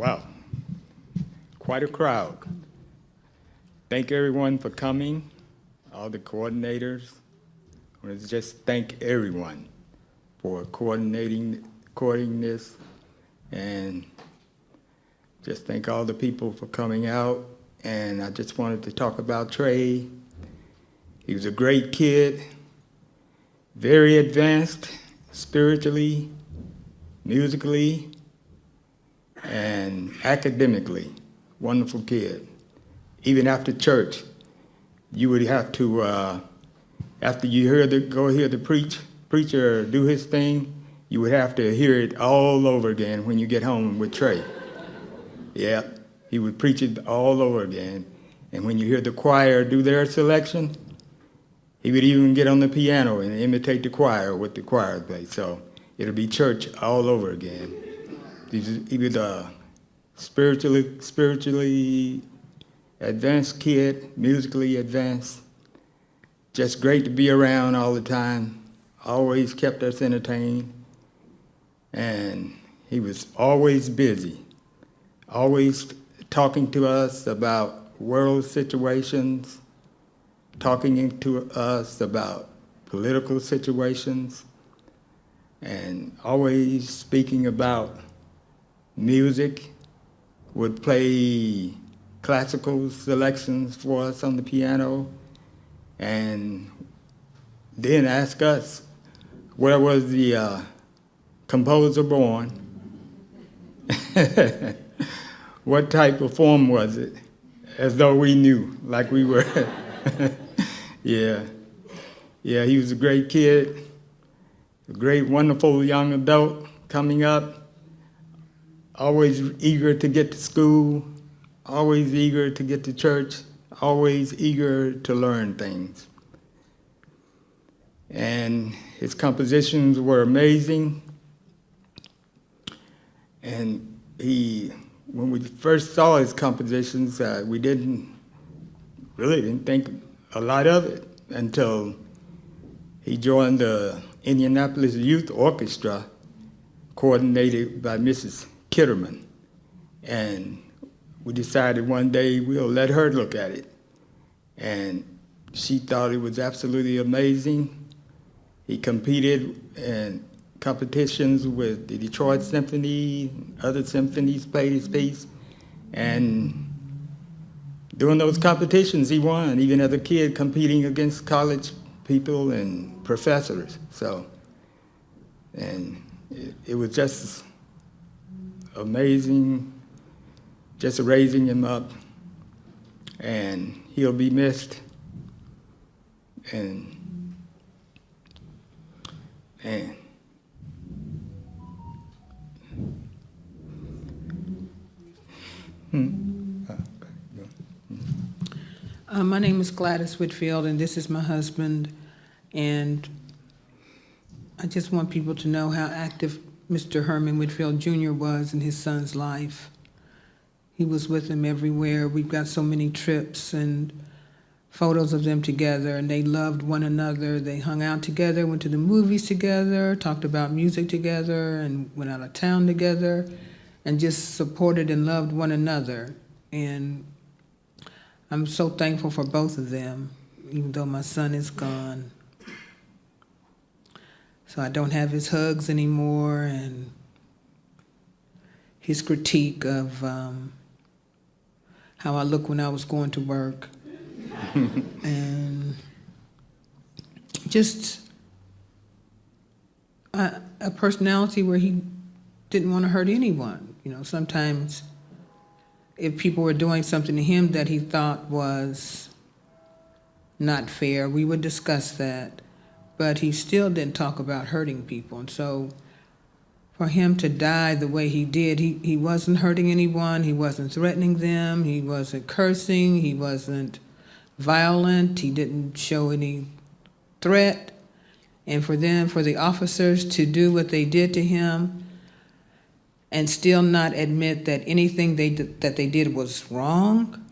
Wow, quite a crowd. Thank everyone for coming, all the coordinators. I want to just thank everyone for coordinating this, and just thank all the people for coming out. And I just wanted to talk about Trey. He was a great kid, very advanced spiritually, musically, and academically. Wonderful kid. Even after church, you would have to, after you go hear the preacher do his thing, you would have to hear it all over again when you get home with Trey. Yeah, he would preach it all over again. And when you hear the choir do their selection, he would even get on the piano and imitate the choir, what the choir played. So it'll be church all over again. He was a spiritually advanced kid, musically advanced. Just great to be around all the time. Always kept us entertained. And he was always busy, always talking to us about world situations, talking to us about political situations, and always speaking about music. Would play classical selections for us on the piano, and then ask us where was the composer born. What type of form was it? As though we knew, like we were. Yeah, he was a great kid, a great, wonderful young adult coming up, always eager to get to school, always eager to get to church, always eager to learn things. And his compositions were amazing. And when we first saw his compositions, we didn't think a lot of it until he joined the Indianapolis Youth Orchestra, coordinated by Mrs. Kitterman. And we decided one day we'll let her look at it. And she thought it was absolutely amazing. He competed in competitions with the Detroit Symphony, other symphonies played his piece, and during those competitions he won, even as a kid competing against college people and professors. So, and it was just amazing, just raising him up, and he'll be missed. And my name is Gladys Whitfield, and this is my husband. And I just want people to know how active Mr. Herman Whitfield Jr. was in his son's life. He was with him everywhere. We've got so many trips and photos of them together, and they loved one another. They hung out together, went to the movies together, talked about music together, and went out of town together, and just supported and loved one another. And I'm so thankful for both of them, even though my son is gone. So I don't have his hugs anymore, and his critique of how I look when I was going to work. And just a personality where he didn't want to hurt anyone. You know, sometimes if people were doing something to him that he thought was not fair, we would discuss that. But he still didn't talk about hurting people. And so for him to die the way he did, he wasn't hurting anyone, he wasn't threatening them, he wasn't cursing, he wasn't violent, he didn't show any threat. And for the officers to do what they did to him and still not admit that anything that they did was wrong.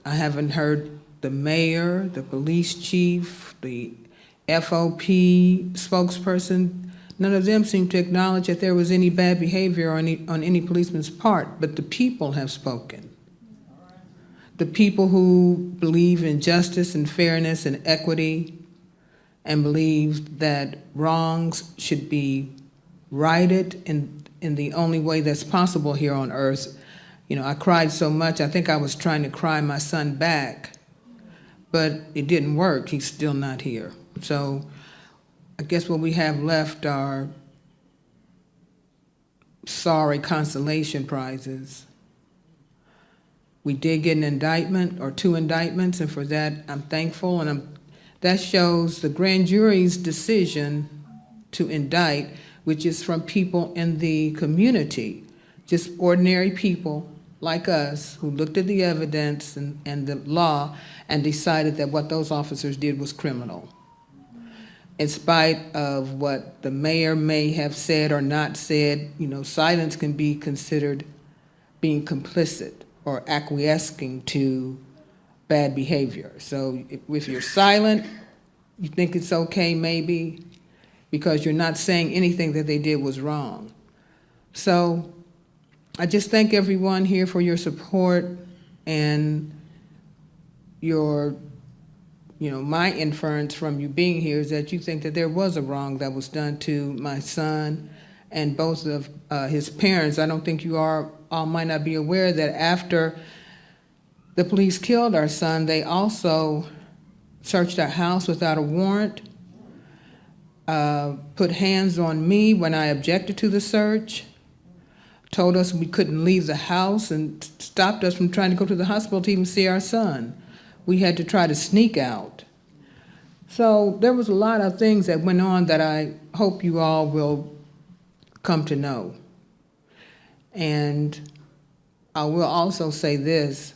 I haven't heard the mayor, the police chief, the FOP spokesperson None of them seem to acknowledge that there was any bad behavior on any policeman's part, but the people have spoken. The people who believe in justice and fairness and equity and believe that wrongs should be righted in the only way that's possible here on earth. You know, I cried so much, I think I was trying to cry my son back, but it didn't work. He's still not here. So I guess what we have left are sorry consolation prizes. We did get an indictment or 2 indictments, and for that I'm thankful, and that shows the grand jury's decision to indict, which is from people in the community, just ordinary people like us who looked at the evidence and the law and decided that what those officers did was criminal. In spite of what the mayor may have said or not said, you know, silence can be considered being complicit or acquiescing to bad behavior. So if you're silent, you think it's okay maybe because you're not saying anything that they did was wrong. So I just thank everyone here for your support and your, you know, my inference from you being here is that you think that there was a wrong that was done to my son and both of his parents. I don't think you all might not be aware that after the police killed our son, they also searched our house without a warrant, put hands on me when I objected to the search, told us we couldn't leave the house, and stopped us from trying to go to the hospital to even see our son. We had to try to sneak out. So there was a lot of things that went on that I hope you all will come to know. And I will also say this: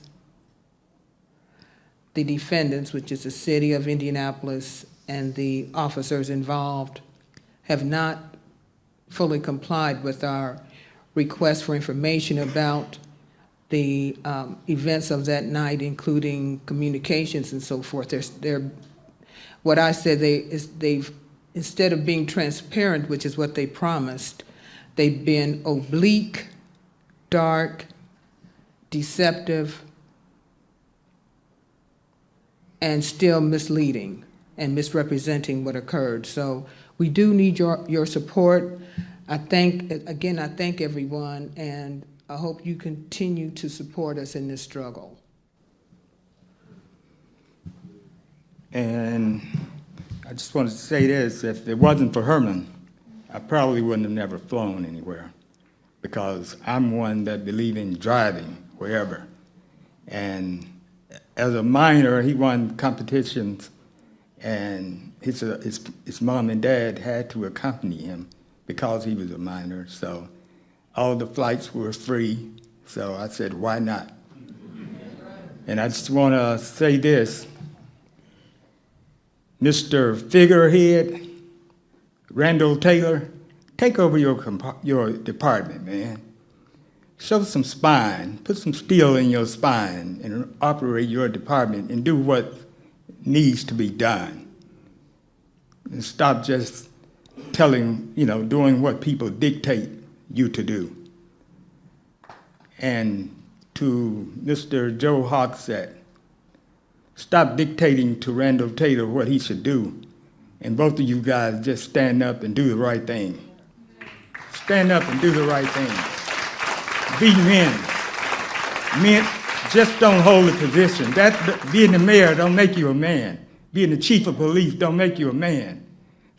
the defendants, which is the city of Indianapolis, and the officers involved have not fully complied with our request for information about the events of that night, including communications and so forth. What I said, they've instead of being transparent, which is what they promised, they've been oblique, dark, deceptive, and still misleading and misrepresenting what occurred. So we do need your support. I thank everyone, and I hope you continue to support us in this struggle. And I just wanted to say this: if it wasn't for Herman, I probably wouldn't have never flown anywhere, because I'm one that believes in driving wherever. And as a minor, he won competitions, and his mom and dad had to accompany him because he was a minor. So all the flights were free. So I said, why not? And I just want to say this: Mr. Figurehead, Randall Taylor, take over your department, man. Show some spine, put some steel in your spine, and operate your department and do what needs to be done. And stop just doing what people dictate you to do. And to Mr. Joe Hogsett, stop dictating to Randall Taylor what he should do. And both of you guys just stand up and do the right thing. Stand up and do the right thing. Be men. Men just don't hold a position. Being the mayor don't make you a man. Being the chief of police don't make you a man.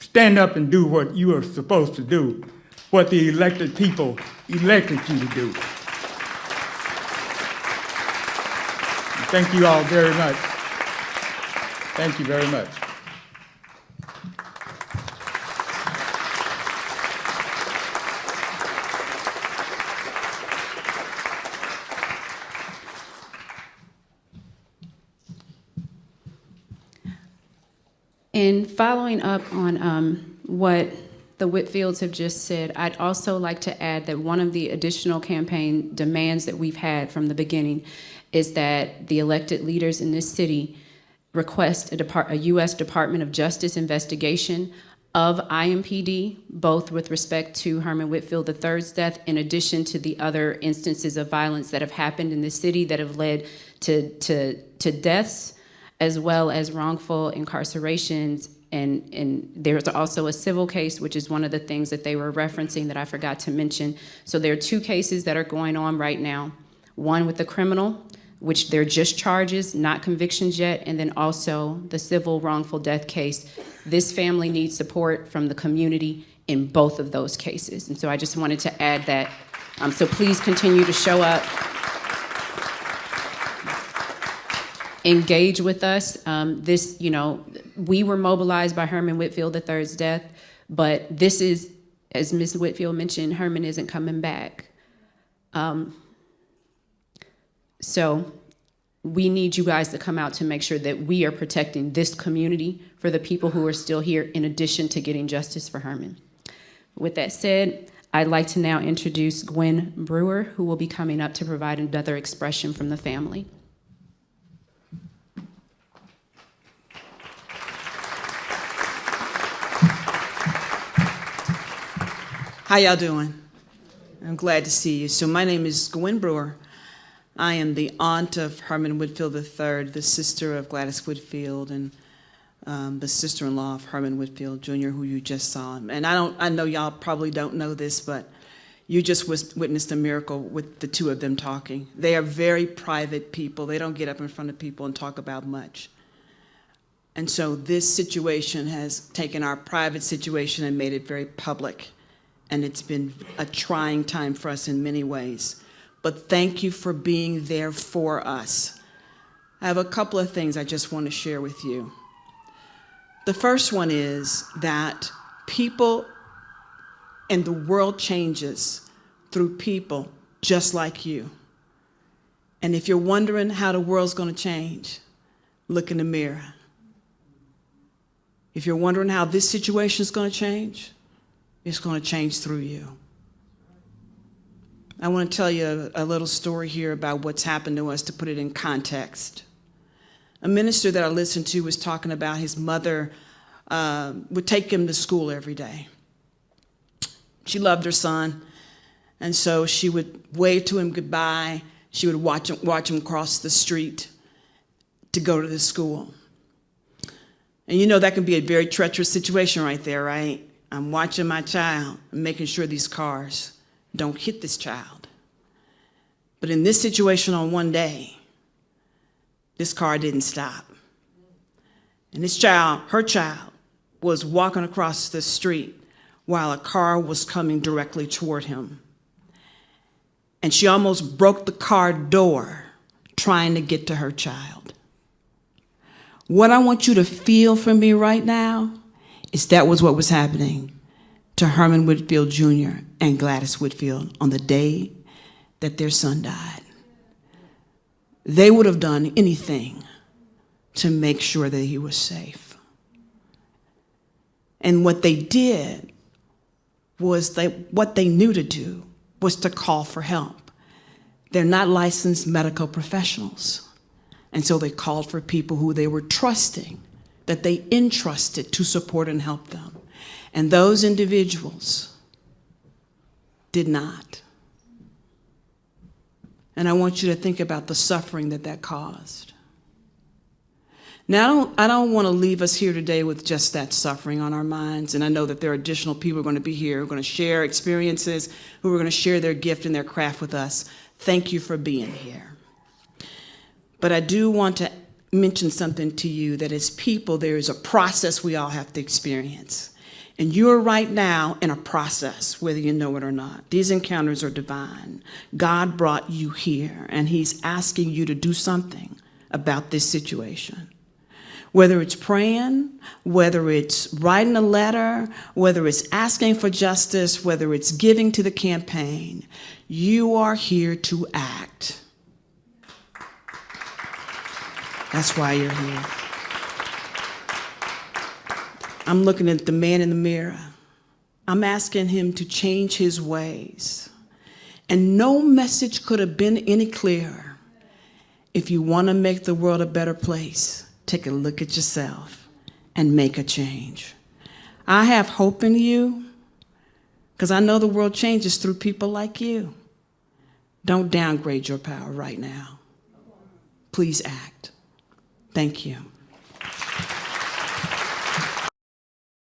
Stand up and do what you are supposed to do, what the elected people elected you to do. Thank you all very much. Thank you very much. And following up on what the Whitfields have just said, I'd also like to add that one of the additional campaign demands that we've had from the beginning is that the elected leaders in this city request a U.S. Department of Justice investigation of IMPD, both with respect to Herman Whitfield III's death, in addition to the other instances of violence that have happened in the city that have led to deaths, as well as wrongful incarcerations. And there's also a civil case, which is one of the things that they were referencing that I forgot to mention. So there are two cases that are going on right now. One with the criminal, which they're just charges, not convictions yet, and then also the civil wrongful death case. This family needs support from the community in both of those cases. And so I just wanted to add that. So please continue to show up. Engage with us. We were mobilized by Herman Whitfield III's death, but this is, as Ms. Whitfield mentioned, Herman isn't coming back. So we need you guys to come out to make sure that we are protecting this community for the people who are still here, in addition to getting justice for Herman. With that said, I'd like to now introduce Gwen Brewer, who will be coming up to provide another expression from the family. How y'all doing? I'm glad to see you. So my name is Gwen Brewer. I am the aunt of Herman Whitfield III, the sister of Gladys Whitfield, and the sister-in-law of Herman Whitfield Jr., who you just saw. And I know y'all probably don't know this, but you just witnessed a miracle with the two of them talking. They are very private people. They don't get up in front of people and talk about much. And so this situation has taken our private situation and made it very public. And it's been a trying time for us in many ways. But thank you for being there for us. I have a couple of things I just want to share with you. The first one is that people and the world changes through people just like you. And if you're wondering how the world's going to change, look in the mirror. If you're wondering how this situation is going to change, it's going to change through you. I want to tell you a little story here about what's happened to us to put it in context. A minister that I listened to was talking about his mother would take him to school every day. She loved her son, and so she would wave to him goodbye. She would watch him cross the street to go to the school. And you know that can be a very treacherous situation right there, right? I'm watching my child and making sure these cars don't hit this child. But in this situation on one day, this car didn't stop. And this child, her child, was walking across the street while a car was coming directly toward him. And she almost broke the car door trying to get to her child. What I want you to feel from me right now is that was what was happening to Herman Whitfield Jr. and Gladys Whitfield on the day that their son died. They would have done anything to make sure that he was safe. And what they did was what they knew to do was to call for help. They're not licensed medical professionals. And so they called for people who they were trusting, that they entrusted to support and help them. And those individuals did not. And I want you to think about the suffering that caused. Now, I don't want to leave us here today with just that suffering on our minds. And I know that there are additional people who are going to be here, who are going to share experiences, who are going to share their gift and their craft with us. Thank you for being here. But I do want to mention something to you, that as people, there is a process we all have to experience. And you're right now in a process, whether you know it or not. These encounters are divine. God brought you here, and he's asking you to do something about this situation. Whether it's praying, whether it's writing a letter, whether it's asking for justice, whether it's giving to the campaign, you are here to act. That's why you're here. I'm looking at the man in the mirror. I'm asking him to change his ways. And no message could have been any clearer. If you want to make the world a better place, take a look at yourself and make a change. I have hope in you because I know the world changes through people like you. Don't downgrade your power right now. Please act. Thank you.